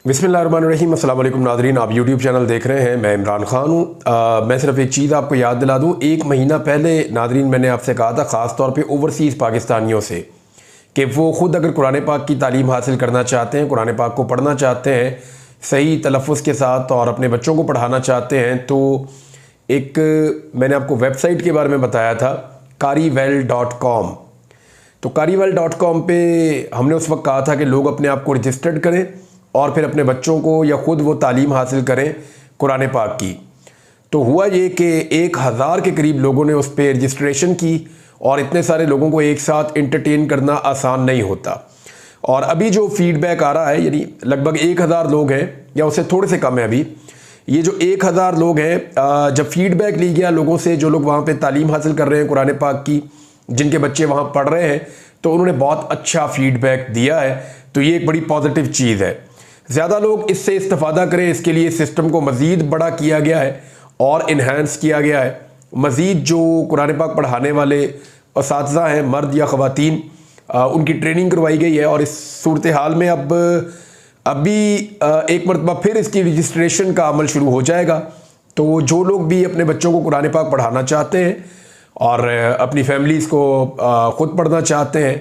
बिस्मिल्लाहिर्रहमानिर्रहीम। अस्सलाम वालेकुम नाज़रीन, आप यूट्यूब चैनल देख रहे हैं। मैं इमरान खान हूँ। मैं सिर्फ एक चीज़ आपको याद दिला दूँ, 1 महीना पहले नाज़रीन मैंने आपसे कहा था ख़ास तौर पे ओवरसीज़ पाकिस्तानियों से कि वो ख़ुद अगर कुरान पाक की तालीम हासिल करना चाहते हैं, कुरान पाक को पढ़ना चाहते हैं सही तलफ़्फ़ुज़ के साथ और अपने बच्चों को पढ़ाना चाहते हैं, तो एक मैंने आपको वेबसाइट के बारे में बताया था qariwell.com। तो qariwell.com पे हमने उस वक्त कहा था कि लोग अपने आप को रजिस्टर्ड करें और फिर अपने बच्चों को या ख़ुद वो तालीम हासिल करें कुरान पाक की। तो हुआ ये कि 1000 के करीब लोगों ने उस पर रजिस्ट्रेशन की और इतने सारे लोगों को एक साथ एंटरटेन करना आसान नहीं होता। और अभी जो फीडबैक आ रहा है, यानी लगभग 1000 लोग हैं या उससे थोड़े से कम है अभी। ये जो 1000 लोग हैं, जब फीडबैक ली गया लोगों से, जो लोग वहाँ पे तालीम हासिल कर रहे हैं कुरान पाक की, जिनके बच्चे वहाँ पढ़ रहे हैं, तो उन्होंने बहुत अच्छा फीडबैक दिया है। तो ये एक बड़ी पॉजिटिव चीज़ है। ज़्यादा लोग इससे इस्तेफ़ादा करें, इसके लिए सिस्टम को मज़ीद बड़ा किया गया है और इन्हांस किया गया है। मज़ीद जो कुरान पाक पढ़ाने वाले असातिज़ा हैं, मर्द या ख़वातीन, उनकी ट्रेनिंग करवाई गई है। और इस सूरत हाल में अभी एक मरतबा फिर इसकी रजिस्ट्रेशन का अमल शुरू हो जाएगा। तो जो लोग भी अपने बच्चों को कुरान पाक पढ़ाना चाहते हैं और अपनी फैमिलीज़ को ख़ुद पढ़ना चाहते हैं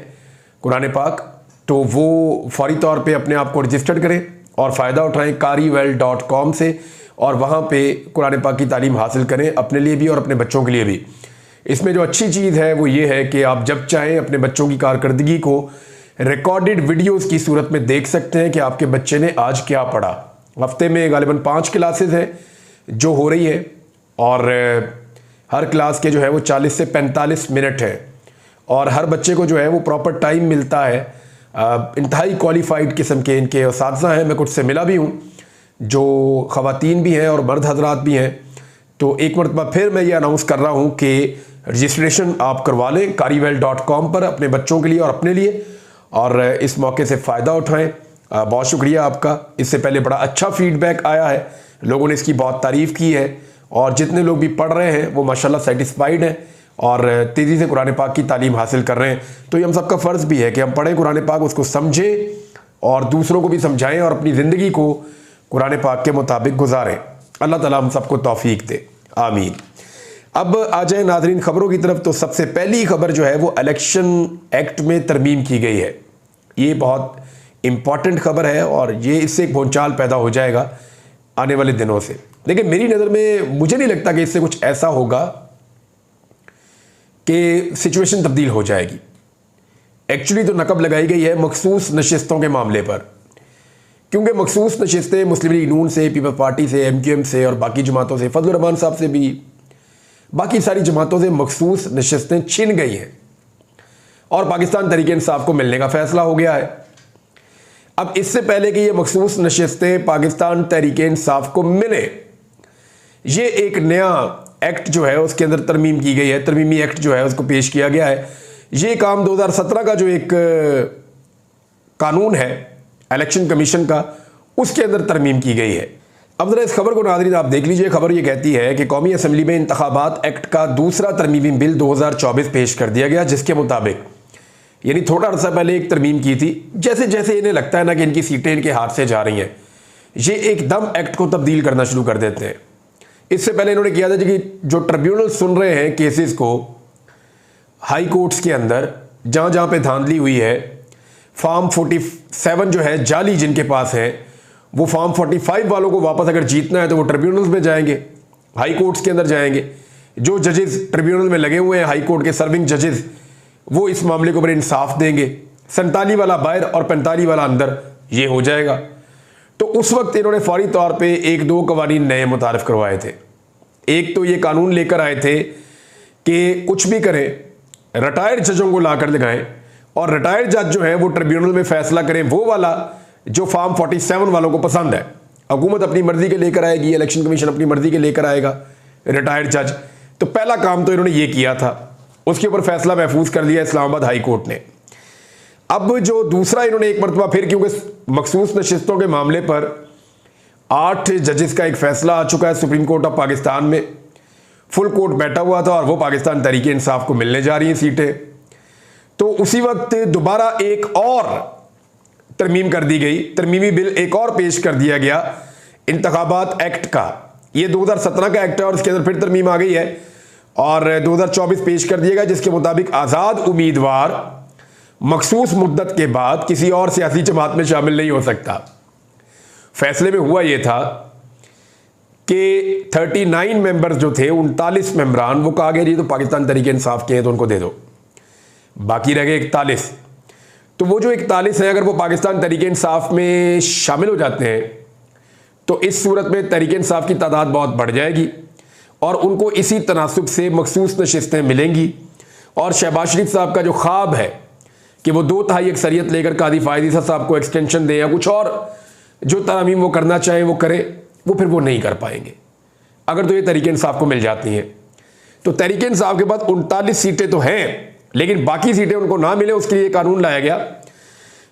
कुरान पाक, तो वो फौरी तौर पे अपने आप को रजिस्टर्ड करें और फ़ायदा उठाएं qariwell.com से, और वहाँ पे कुरान पाक की तालीम हासिल करें अपने लिए भी और अपने बच्चों के लिए भी। इसमें जो अच्छी चीज़ है वो ये है कि आप जब चाहें अपने बच्चों की कारकर्दगी को रिकॉर्डेड वीडियोस की सूरत में देख सकते हैं कि आपके बच्चे ने आज क्या पढ़ा। हफ्ते में गालिबन 5 क्लासेस हैं जो हो रही है और हर क्लास के जो है वो 40 से 45 मिनट है और हर बच्चे को जो है वो प्रॉपर टाइम मिलता है। इंतहाई क्वालिफाइड किस्म के इनके असातिज़ा हैं। मैं कुछ से मिला भी हूँ जो ख़वातीन भी हैं और मर्द हजरात भी हैं। तो एक मरतबा फिर मैं ये अनाउंस कर रहा हूँ कि रजिस्ट्रेशन आप करवा लें qariwell.com पर अपने बच्चों के लिए और अपने लिए, और इस मौके से फ़ायदा उठाएँ। बहुत शुक्रिया आपका। इससे पहले बड़ा अच्छा फ़ीडबैक आया है, लोगों ने इसकी बहुत तारीफ़ की है और जितने लोग भी पढ़ रहे हैं वो माशाल्लाह सेटिस्फाइड हैं और तेज़ी से कुरान पाक की तालीम हासिल कर रहे हैं। तो ये हम सबका फ़र्ज़ भी है कि हम पढ़ें कुरान पाक, उसको समझें और दूसरों को भी समझाएं और अपनी ज़िंदगी को कुरान पाक के मुताबिक गुजारें। अल्लाह ताला हम सबको तौफीक दे, आमीन। अब आ जाए नाज़रीन खबरों की तरफ। तो सबसे पहली खबर जो है वो इलेक्शन एक्ट में तरमीम की गई है। ये बहुत इम्पॉर्टेंट खबर है और ये इससे एक भूचाल पैदा हो जाएगा आने वाले दिनों से। लेकिन मेरी नज़र में मुझे नहीं लगता कि इससे कुछ ऐसा होगा कि सिचुएशन तब्दील हो जाएगी। एक्चुअली तो नकब लगाई गई है मखसूस नशिस्तों के मामले पर, क्योंकि मखसूस नशिस्तें मुस्लिम लीग नून से, पीपल्स पार्टी से, MQM से और बाकी जमातों से, फजल रहमान साहब से भी, बाकी सारी जमातों से मखसूस नशिस्तें छिन गई हैं और पाकिस्तान तहरीक इंसाफ को मिलने का फैसला हो गया है। अब इससे पहले कि ये मखसूस नशिस्तें पाकिस्तान तहरीक इंसाफ को मिले, ये एक नया एक्ट जो है उसके अंदर तरमीम की गई है। तरमीमी एक्ट जो है उसको पेश किया गया है। ये काम 2017 का जो एक कानून है इलेक्शन कमीशन का, उसके अंदर तरमीम की गई है। अब जरा इस खबर को नाज़रीन आप देख लीजिए। खबर ये कहती है कि कौमी असम्बली में इंतखाबात एक्ट का दूसरा तरमीमी बिल 2024 पेश कर दिया गया, जिसके मुताबिक, यानी थोड़ा अर्सा पहले एक तरमीम की थी, जैसे जैसे इन्हें लगता है ना कि इनकी सीटें इनके हाथ से जा रही हैं, ये एकदम एक्ट को तब्दील करना शुरू कर देते हैं। इससे पहले इन्होंने किया था कि जो ट्रिब्यूनल सुन रहे हैं केसेस को हाई कोर्ट्स के अंदर, जहाँ जहाँ पे धांधली हुई है, फॉर्म 47 जो है जाली जिनके पास है, वो फॉर्म 45 वालों को वापस अगर जीतना है तो वो ट्रिब्यूनल्स में जाएंगे, हाई कोर्ट्स के अंदर जाएंगे। जो जजेस ट्रिब्यूनल में लगे हुए हैं, हाई कोर्ट के सर्विंग जजेस, वो इस मामले को बड़े इंसाफ देंगे। 47 वाला बाहर और 45 वाला अंदर, ये हो जाएगा। तो उस वक्त इन्होंने फौरी तौर पे 1-2 कवानीन नए मुतारिफ करवाए थे। एक तो ये कानून लेकर आए थे कि कुछ भी करें रिटायर्ड जजों को लाकर लगाएं और रिटायर्ड जज जो है वो ट्रिब्यूनल में फैसला करें वो वाला जो फॉर्म 47 वालों को पसंद है। हुकूमत अपनी मर्जी के लेकर आएगी, इलेक्शन कमीशन अपनी मर्जी के लेकर आएगा रिटायर्ड जज। तो पहला काम तो इन्होंने ये किया था, उसके ऊपर फैसला महफूज कर लिया इस्लामाबाद हाई कोर्ट ने। अब जो दूसरा इन्होंने एक मरतबा फिर, क्योंकि मखसूस नशिस्तों के मामले पर 8 जजेस का एक फैसला आ चुका है सुप्रीम कोर्ट ऑफ पाकिस्तान में, फुल कोर्ट बैठा हुआ था और वो पाकिस्तान तहरीक इंसाफ को मिलने जा रही हैं सीटें। तो उसी वक्त दोबारा एक और तरमीम कर दी गई, तरमीमी बिल एक और पेश कर दिया गया इंतखाबात एक्ट का। ये 2017 का एक्ट है और उसके अंदर फिर तरमीम आ गई है और 2024 पेश कर दिया गया, जिसके मुताबिक आज़ाद उम्मीदवार मखसूस मुद्दत के बाद किसी और सियासी जमात में शामिल नहीं हो सकता। फैसले में हुआ यह था कि 39 मेंबर्स जो थे, 39 मेंबरान, वो कहा गया जी तो पाकिस्तान तहरीक इंसाफ के हैं तो उनको दे दो, बाकी रह गए 41। तो वो जो 41 है, अगर वो पाकिस्तान तहरीक इंसाफ में शामिल हो जाते हैं तो इस सूरत में तहरीक इंसाफ की तादाद बहुत बढ़ जाएगी और उनको इसी तनासुब से मखसूस नशिस्तें मिलेंगी। और शहबाज शरीफ साहब का जो ख्वाब है कि वो 2/3 अक्सरियत लेकर कादी फायद ईसा साहब को एक्सटेंशन दें या कुछ और जो तरमीम वो करना चाहें वो करें, वो फिर वो नहीं कर पाएंगे अगर तो ये तहरीक इंसाफ को मिल जाती हैं। तो तहरीक इंसाफ के पास 39 सीटें तो हैं, लेकिन बाकी सीटें उनको ना मिले, उसके लिए कानून लाया गया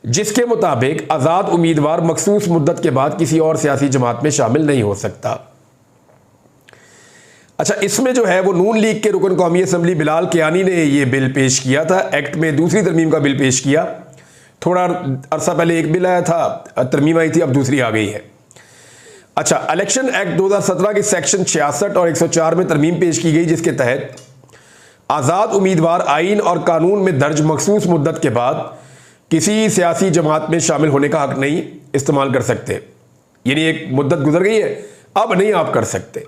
जिसके मुताबिक आज़ाद उम्मीदवार मखसूस मुद्दत के बाद किसी और सियासी जमात में शामिल नहीं हो सकता। अच्छा, इसमें जो है वो नून लीग के रुकन कौमी असम्बली बिलाल कियानी ने ये बिल पेश किया था। एक्ट में दूसरी तरमीम का बिल पेश किया। थोड़ा अरसा पहले एक बिल आया था, तरमीम आई थी, अब दूसरी आ गई है। अच्छा, इलेक्शन एक्ट 2017 के सेक्शन 66 और 104 में तरमीम पेश की गई, जिसके तहत आज़ाद उम्मीदवार आइन और कानून में दर्ज मखसूस मुद्दत के बाद किसी सियासी जमात में शामिल होने का हक नहीं इस्तेमाल कर सकते। यानी एक मुद्दत गुजर गई है, अब नहीं आप कर सकते।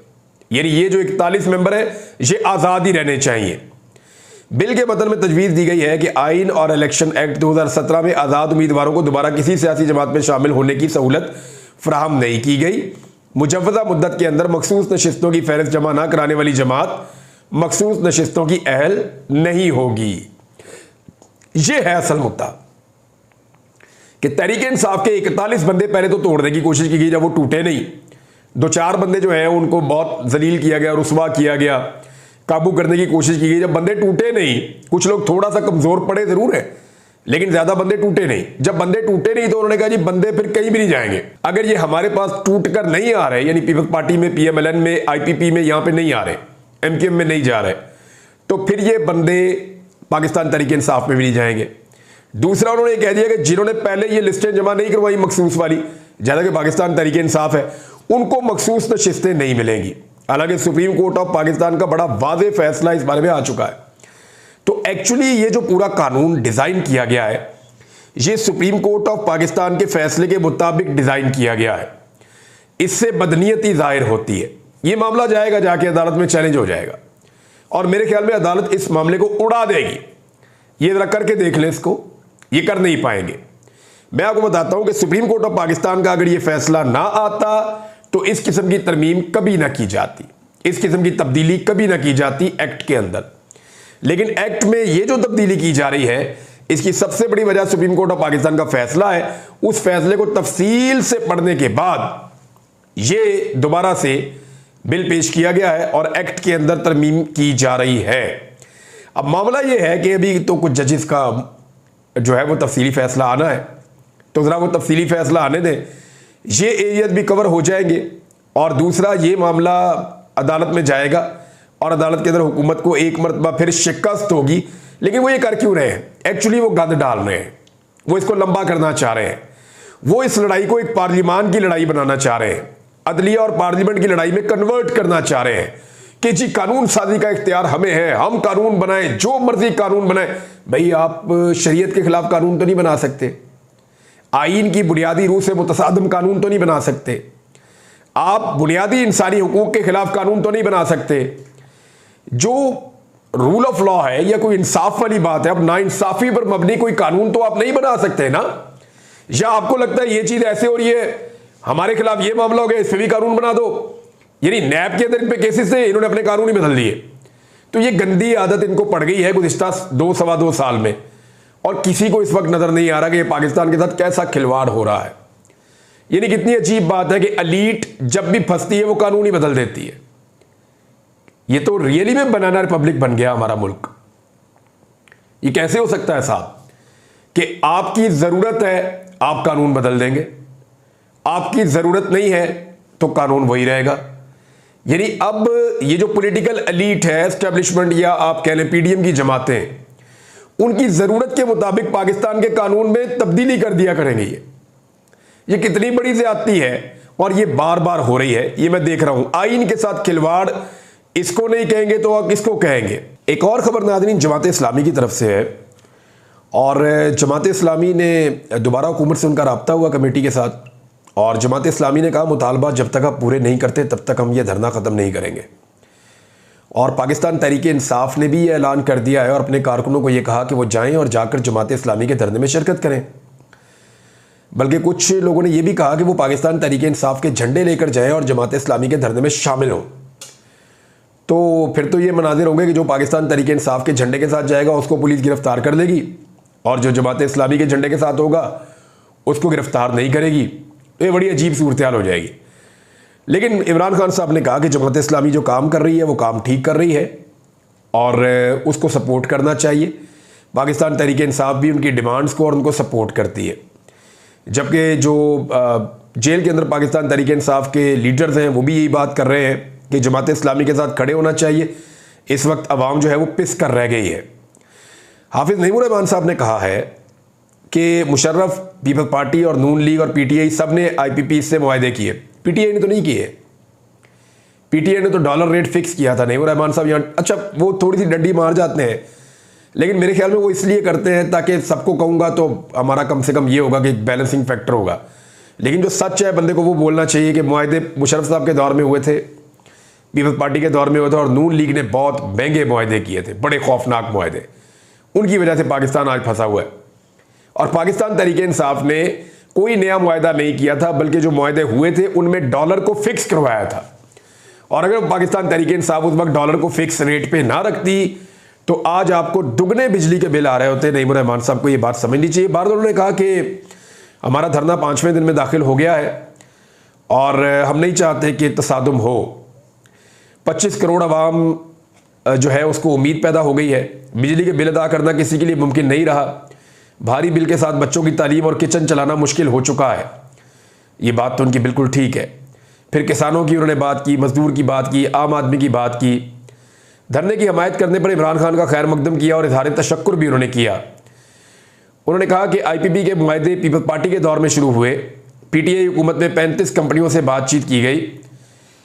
यानी ये जो 41 मेंबर है ये आज़ाद ही रहने चाहिए। बिल के बदल में तजवीज़ दी गई है कि आइन और इलेक्शन एक्ट 2017 में आज़ाद उम्मीदवारों को दोबारा किसी सियासी जमात में शामिल होने की सहूलत फराहम नहीं की गई। मुजव्वज़ा मुद्दत के अंदर मखसूस नशिस्तों की फहरिस्त जमा ना कराने वाली जमात मखसूस नशिस्तों की अहल नहीं होगी। यह है असल मुद्दा कि तहरीक इंसाफ के 41 बंदे पहले तो तोड़ने की कोशिश की गई, जब वो टूटे नहीं। 2-4 बंदे जो हैं उनको बहुत जलील किया गया, रुस्वा किया गया, काबू करने की कोशिश की गई। जब बंदे टूटे नहीं, कुछ लोग थोड़ा सा कमजोर पड़े जरूर है, लेकिन ज्यादा बंदे टूटे नहीं। जब बंदे टूटे नहीं तो उन्होंने कहा जी बंदे फिर कहीं भी नहीं जाएंगे। अगर ये हमारे पास टूट कर नहीं आ रहे, यानी पीपल्स पार्टी में, PMLN में, IPP में, यहां पे नहीं आ रहे, MKM में नहीं जा रहे, तो फिर ये बंदे पाकिस्तान तहरीक इंसाफ में भी नहीं जाएंगे। दूसरा, उन्होंने कह दिया कि जिन्होंने पहले ये लिस्टें जमा नहीं करवाई मखसूस वाली, जैसा कि पाकिस्तान तहरीक इंसाफ है, उनको मखसूस नशिस्तें नहीं मिलेंगी। हालांकि सुप्रीम कोर्ट ऑफ पाकिस्तान का बड़ा वाज़ेह फैसला इस बारे में आ चुका है। तो एक्चुअली ये जो पूरा कानून डिज़ाइन किया गया है, ये सुप्रीम कोर्ट ऑफ पाकिस्तान के फैसले के मुताबिक डिज़ाइन किया गया है। इससे बदनीयती जाहिर होती है। ये मामला जाएगा, जाके अदालत में चैलेंज हो जाएगा और मेरे ख्याल में अदालत इस मामले को उड़ा देगी। ये जरा करके देख लें इसको, ये कर नहीं पाएंगे। मैं आपको बताता हूं कि सुप्रीम कोर्ट ऑफ पाकिस्तान का अगर ये फैसला ना आता तो इस किस्म की तरमीम कभी ना की जाती, इस किस्म की तब्दीली कभी ना की जाती एक्ट के अंदर। लेकिन एक्ट में ये जो तब्दीली की जा रही है, इसकी सबसे बड़ी वजह सुप्रीम कोर्ट ऑफ पाकिस्तान का फैसला है। उस फैसले को तफसील से पढ़ने के बाद ये दोबारा से बिल पेश किया गया है और एक्ट के अंदर तरमीम की जा रही है। अब मामला ये है कि अभी तो कुछ जजेस का जो है वो तफसीली फैसला आना है, तो ज़रा वो तफसीली फैसला आने दें, ये एरियाज भी कवर हो जाएंगे। और दूसरा, ये मामला अदालत में जाएगा और अदालत के अंदर हुकूमत को एक मरतबा फिर शिकस्त होगी। लेकिन वो ये कर क्यों रहे हैं? एक्चुअली वो गंद डाल रहे हैं, वो इसको लंबा करना चाह रहे हैं। वो इस लड़ाई को एक पार्लियामान की लड़ाई बनाना चाह रहे हैं, अदलिया और पार्लियामेंट की लड़ाई में कन्वर्ट करना चाह रहे हैं कि जी कानून साजी का इख्तियार हमें है, हम कानून बनाएं, जो मर्जी कानून बनाएं। भाई आप शरीयत के खिलाफ कानून तो नहीं बना सकते, आइन की बुनियादी रूह से मुतसादम कानून तो नहीं बना सकते, आप बुनियादी इंसानी हुकूक के खिलाफ कानून तो नहीं बना सकते। जो रूल ऑफ लॉ है या कोई इंसाफ वाली बात है, अब नाइंसाफी पर मबनी कोई कानून तो आप नहीं बना सकते ना। या आपको लगता है ये चीज ऐसे हो रही है, हमारे खिलाफ ये मामला हो गया, इस पर भी कानून बना दो। यानी नैब के अंदर इन पे केसेस थे, इन्होंने अपने कानून ही बदल दिए। तो ये गंदी आदत इनको पड़ गई है गुज़िश्ता 2-2.25 साल में, और किसी को इस वक्त नजर नहीं आ रहा कि ये पाकिस्तान के साथ कैसा खिलवाड़ हो रहा है। यानी कितनी अजीब बात है कि एलीट जब भी फंसती है वो कानून ही बदल देती है। ये तो रियली में बनाना रिपब्लिक बन गया हमारा मुल्क। ये कैसे हो सकता है साहब कि आपकी जरूरत है आप कानून बदल देंगे, आपकी जरूरत नहीं है तो कानून वही रहेगा। यानी अब ये जो पॉलिटिकल एलीट है, एस्टेब्लिशमेंट या आप कह लें PDM की जमातें, उनकी जरूरत के मुताबिक पाकिस्तान के कानून में तब्दीली कर दिया करेंगे ये। ये कितनी बड़ी ज्यादती है और ये बार बार हो रही है, ये मैं देख रहा हूं। आईन के साथ खिलवाड़ इसको नहीं कहेंगे तो आप किसको कहेंगे। एक और खबर नाज़रीन जमात इस्लामी की तरफ से है और जमात इस्लामी ने दोबारा हुकूमत से उनका रब्ता हुआ कमेटी के साथ और जमात इस्लामी ने कहा मुतालबा जब तक आप पूरे नहीं करते तब तक हम ये धरना ख़त्म नहीं करेंगे। और पाकिस्तान तहरीक इंसाफ ने भी ये ऐलान कर दिया है और अपने कारकुनों को ये कहा कि वो जाएं और जाकर जमात इस्लामी के धरने में शिरकत करें। बल्कि कुछ लोगों ने यह भी कहा कि वो पाकिस्तान तहरीक इंसाफ के झंडे लेकर जाएं और जमात इस्लामी के धरने में शामिल हों। तो फिर तो ये मनाजिर होंगे कि जो पाकिस्तान तहरीक इंसाफ के झंडे के साथ जाएगा उसको पुलिस गिरफ्तार कर लेगी और जो जमात इस्लामी के झंडे के साथ होगा उसको गिरफ्तार नहीं करेगी। तो ये बड़ी अजीब सूरत हाल हो जाएगी। लेकिन इमरान खान साहब ने कहा कि जमात इस्लामी जो काम कर रही है वो काम ठीक कर रही है और उसको सपोर्ट करना चाहिए। पाकिस्तान तहरीक इंसाफ भी उनकी डिमांड्स को और उनको सपोर्ट करती है, जबकि जो जेल के अंदर पाकिस्तान तहरीक इंसाफ के लीडर्स हैं वो भी यही बात कर रहे हैं कि जमात इस्लामी के साथ खड़े होना चाहिए। इस वक्त अवाम जो है वो पिस कर रह गई है। हाफिज़ नईमुर रहमान साहब ने कहा है कि मुशर्रफ, पीपल्स पार्टी और नून लीग और पीटीआई सब ने IPP से मुआहदे किए। पीटीआई ने तो नहीं किए। पीटीआई ने तो डॉलर रेट फिक्स किया था। नईमुर रहमान साहब यहाँ अच्छा वो थोड़ी सी डंडी मार जाते हैं, लेकिन मेरे ख्याल में वो इसलिए करते हैं ताकि सबको कहूँगा तो हमारा कम से कम ये होगा कि बैलेंसिंग फैक्टर होगा। लेकिन जो सच है बंदे को वो बोलना चाहिए कि मुआहदे मुशर्रफ साहब के दौर में हुए थे, पीपल्स पार्टी के दौर में हुए थे और नून लीग ने बहुत महंगे मुआहदे किए थे, बड़े खौफनाक मुआहदे। उनकी वजह से पाकिस्तान आज फंसा हुआ है। और पाकिस्तान तहरीक इंसाफ ने कोई नया मुआहदा नहीं किया था, बल्कि जो मुआहदे हुए थे उनमें डॉलर को फिक्स करवाया था। और अगर पाकिस्तान तहरीक इंसाफ उस वक्त डॉलर को फिक्स रेट पे ना रखती तो आज आपको दुगने बिजली के बिल आ रहे होते। नईमुर रहमान साहब को ये बात समझनी चाहिए। बार उन्होंने कहा कि हमारा धरना 5वें दिन में दाखिल हो गया है और हम नहीं चाहते कि तसादुम हो। 25 करोड़ आवाम जो है उसको उम्मीद पैदा हो गई है। बिजली के बिल अदा करना किसी के लिए मुमकिन नहीं रहा। भारी बिल के साथ बच्चों की तालीम और किचन चलाना मुश्किल हो चुका है। ये बात तो उनकी बिल्कुल ठीक है। फिर किसानों की उन्होंने बात की, मजदूर की बात की, आम आदमी की बात की। धरने की हमायत करने पर इमरान खान का खैर मकदम किया और इज़हार तशक्कुर भी उन्होंने किया। उन्होंने कहा कि IPP के मुआहदे पीपल्स पार्टी के दौर में शुरू हुए। PTI हुकूमत में 35 कंपनियों से बातचीत की गई।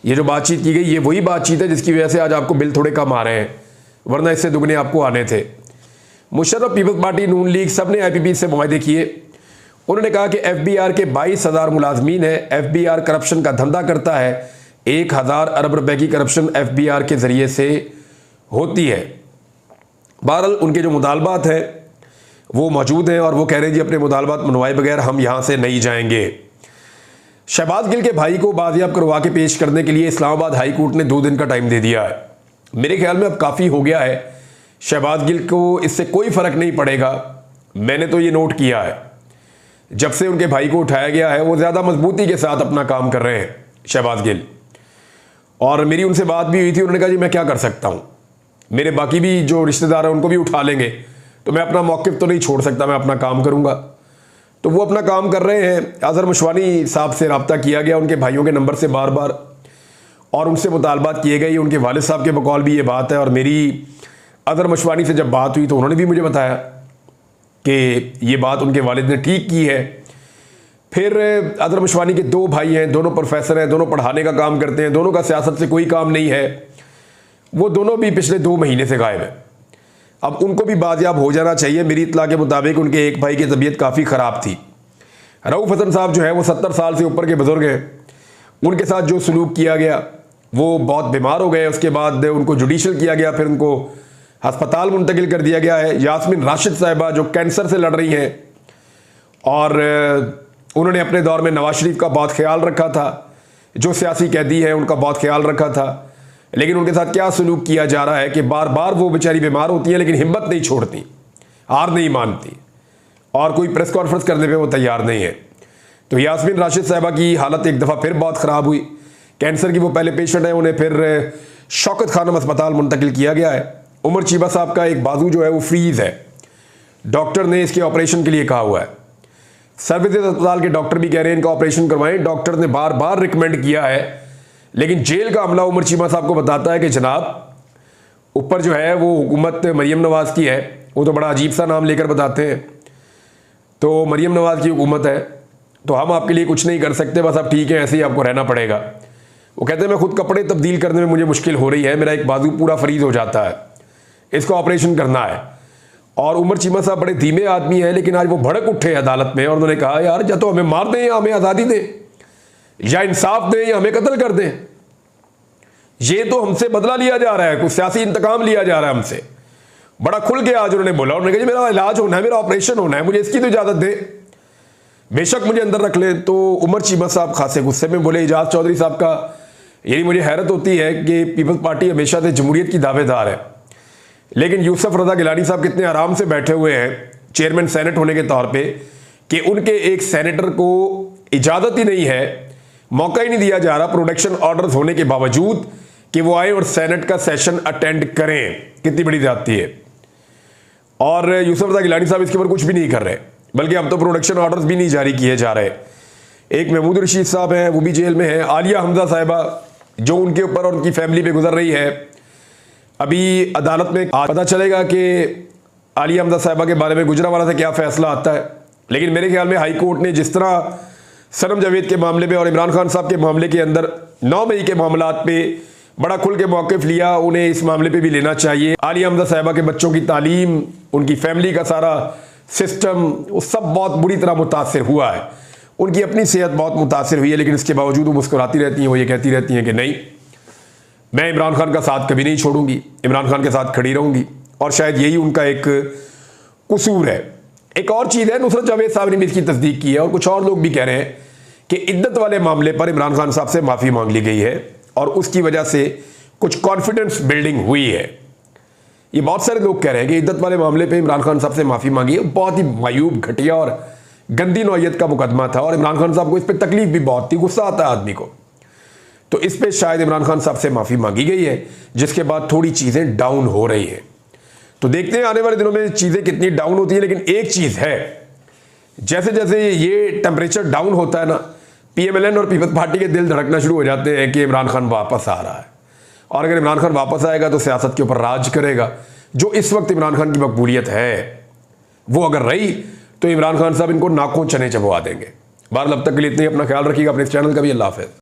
ये जो बातचीत की गई ये वही बातचीत है जिसकी वजह से आज आपको बिल थोड़े कम आ रहे हैं, वरना इससे दुगने आपको आने थे। मुशर्रफ, पीपल्स पार्टी, नून लीग सब ने IPP से मुआहदे किए। उन्होंने कहा कि FBR के 22,000 मुलाजमीन है। FBR करप्शन का धंधा करता है। 1,000 अरब रुपए की करप्शन FBR के ज़रिए से होती है। बहरहाल उनके जो मुतालबात हैं वो मौजूद हैं और वो कह रहे हैं जी अपने मुतालबात मनवाए बगैर हम यहाँ से नहीं जाएंगे। शहबाज गिल के भाई को बाजियाब करवा के पेश करने के लिए इस्लामाबाद हाई कोर्ट ने 2 दिन का टाइम दे दिया है। मेरे ख्याल में अब काफ़ी हो गया है। शहबाज गिल को इससे कोई फ़र्क नहीं पड़ेगा। मैंने तो ये नोट किया है, जब से उनके भाई को उठाया गया है वो ज़्यादा मजबूती के साथ अपना काम कर रहे हैं शहबाज गिल। और मेरी उनसे बात भी हुई थी। उन्होंने कहा जी मैं क्या कर सकता हूँ, मेरे बाकी भी जो रिश्तेदार हैं उनको भी उठा लेंगे, तो मैं अपना मौक़िफ़ तो नहीं छोड़ सकता, मैं अपना काम करूँगा। तो वो अपना काम कर रहे हैं। अज़हर मशवानी साहब से रब्ता किया गया उनके भाइयों के नंबर से बार बार और उनसे मुतालबात किए गए। उनके वालिद साहब के बकौल भी ये बात है और मेरी अज़हर मशवानी से जब बात हुई तो उन्होंने भी मुझे बताया कि ये बात उनके वालिद ने ठीक की है। फिर अज़हर मशवानी के 2 भाई हैं, दोनों प्रोफेसर हैं, दोनों पढ़ाने का काम करते हैं, दोनों का सियासत से कोई काम नहीं है। वो दोनों भी पिछले 2 महीने से गायब हैं। अब उनको भी बाजियाब हो जाना चाहिए। मेरी इत्तला के मुताबिक उनके एक भाई की तबीयत काफ़ी ख़राब थी। रऊफ़ हसन साहब जो है वो 70 साल से ऊपर के बुज़ुर्ग हैं। उनके साथ जो सलूक किया गया वो बहुत बीमार हो गए। उसके बाद उनको जुडिशल किया गया, फिर उनको हस्पताल मुंतकिल कर दिया गया है। यास्मीन राशिद साहिबा जो कैंसर से लड़ रही हैं और उन्होंने अपने दौर में नवाज शरीफ का बहुत ख्याल रखा था, जो सियासी कैदी हैं उनका बहुत ख्याल रखा था, लेकिन उनके साथ क्या सलूक किया जा रहा है कि बार बार वो बेचारी बीमार होती हैं लेकिन हिम्मत नहीं छोड़ती, हार नहीं मानती और कोई प्रेस कॉन्फ्रेंस करने पे वो तैयार नहीं है। तो यास्मीन राशिद साहिबा की हालत एक दफ़ा फिर बहुत ख़राब हुई। कैंसर की वो पहले पेशेंट है, उन्हें फिर शौकत खानम अस्पताल मुंतकिल किया गया है। उमर चीबा साहब का एक बाजू जो है वो फ्रीज़ है, डॉक्टर ने इसके ऑपरेशन के लिए कहा हुआ है। सर्विसेज अस्पताल के डॉक्टर भी कह रहे हैं इनका ऑपरेशन करवाएं। डॉक्टर ने बार बार रिकमेंड किया है, लेकिन जेल का अमला उमर चीमा साहब को बताता है कि जनाब ऊपर जो है वो हुकूमत मरीम नवाज़ की है। वो तो बड़ा अजीब सा नाम लेकर बताते हैं। तो मरीम नवाज़ की हुकूमत है तो हम आपके लिए कुछ नहीं कर सकते, बस आप ठीक है ऐसे ही आपको रहना पड़ेगा। वो कहते हैं मैं खुद कपड़े तब्दील करने में मुझे मुश्किल हो रही है, मेरा एक बाजू पूरा फ्रीज हो जाता है, इसको ऑपरेशन करना है। और उमर चीमा साहब बड़े धीमे आदमी हैं, लेकिन आज वो भड़क उठे अदालत में और उन्होंने कहा यार या तो हमें मार दें या हमें आज़ादी दें, या इंसाफ दें या हमें कत्ल कर दें। ये तो हमसे बदला लिया जा रहा है, कुछ सियासी इंतकाम लिया जा रहा है हमसे। बड़ा खुल के आज उन्होंने बोला, उन्होंने कहा मेरा इलाज होना है, मेरा ऑपरेशन होना है, मुझे इसकी तो इजाज़त दे, बेशक मुझे अंदर रख ले। तो उमर चीमा साहब खासे गुस्से में बोले। एजाज चौधरी साहब का यही मुझे हैरत होती है कि पीपल्स पार्टी हमेशा से जमहूरियत की दावेदार है, लेकिन यूसुफ रजा गिलानी साहब कितने आराम से बैठे हुए हैं चेयरमैन सेनेट होने के तौर पे कि उनके एक सेनेटर को इजाज़त ही नहीं है, मौका ही नहीं दिया जा रहा प्रोटेक्शन ऑर्डर्स होने के बावजूद कि वो आए और सेनेट का सेशन अटेंड करें। कितनी बड़ी ज्यादती है। और यूसुफ रजा गिलानी साहब इसके ऊपर कुछ भी नहीं कर रहे, बल्कि अब तो प्रोटेक्शन ऑर्डर्स भी नहीं जारी किए जा रहे। एक महमूद रशीद साहब हैं, वो भी जेल में है। आलिया हमजा साहिबा जो उनके ऊपर और उनकी फैमिली पे गुजर रही है, अभी अदालत में आज पता चलेगा कि आलिया हमजा साहिबा के बारे में गुजरांवाला से क्या फैसला आता है। लेकिन मेरे ख्याल में हाई कोर्ट ने जिस तरह सनम जावेद के मामले में और इमरान खान साहब के मामले के अंदर 9 मई के मामलात पे बड़ा खुल के मौक़िफ़ लिया, उन्हें इस मामले पे भी लेना चाहिए। आलिया हमजा साहिबा के बच्चों की तालीम, उनकी फैमिली का सारा सिस्टम, वो सब बहुत बुरी तरह मुतासर हुआ है। उनकी अपनी सेहत बहुत मुतासर हुई है, लेकिन इसके बावजूद वो मुस्कुराती रहती हैं, वो ये कहती रहती हैं कि नहीं, मैं इमरान खान का साथ कभी नहीं छोड़ूंगी, इमरान खान के साथ खड़ी रहूंगी। और शायद यही उनका एक कसूर है। एक और चीज़ है, नुसरत जावेद साहब ने भी इसकी तस्दीक की है और कुछ और लोग भी कह रहे हैं कि इद्दत वाले मामले पर इमरान खान साहब से माफ़ी मांग ली गई है और उसकी वजह से कुछ कॉन्फिडेंस बिल्डिंग हुई है। ये बहुत सारे लोग कह रहे हैं कि इद्दत वाले मामले पे इमरान खान साहब से माफ़ी मांगी है। बहुत ही मायूब, घटिया और गंदी नौयत का मुकदमा था और इमरान खान साहब को इस पर तकलीफ भी बहुत थी, गुस्सा आता है आदमी को। तो इस पे शायद इमरान खान साहब से माफ़ी मांगी गई है, जिसके बाद थोड़ी चीज़ें डाउन हो रही हैं। तो देखते हैं आने वाले दिनों में चीज़ें कितनी डाउन होती है। लेकिन एक चीज़ है, जैसे जैसे ये टेम्परेचर डाउन होता है ना, PMLN और पीपल्स पार्टी के दिल धड़कना शुरू हो जाते हैं कि इमरान खान वापस आ रहा है। और अगर इमरान खान वापस आएगा तो सियासत के ऊपर राज करेगा। जो इस वक्त इमरान खान की मकबूलियत है वो अगर रही तो इमरान खान साहब इनको नाकों चने चबवा देंगे। बहरहाल अब तक के लिए इतने, अपना ख्याल रखिएगा, अपने इस चैनल का भी। अल्लाह हाफ़िज़।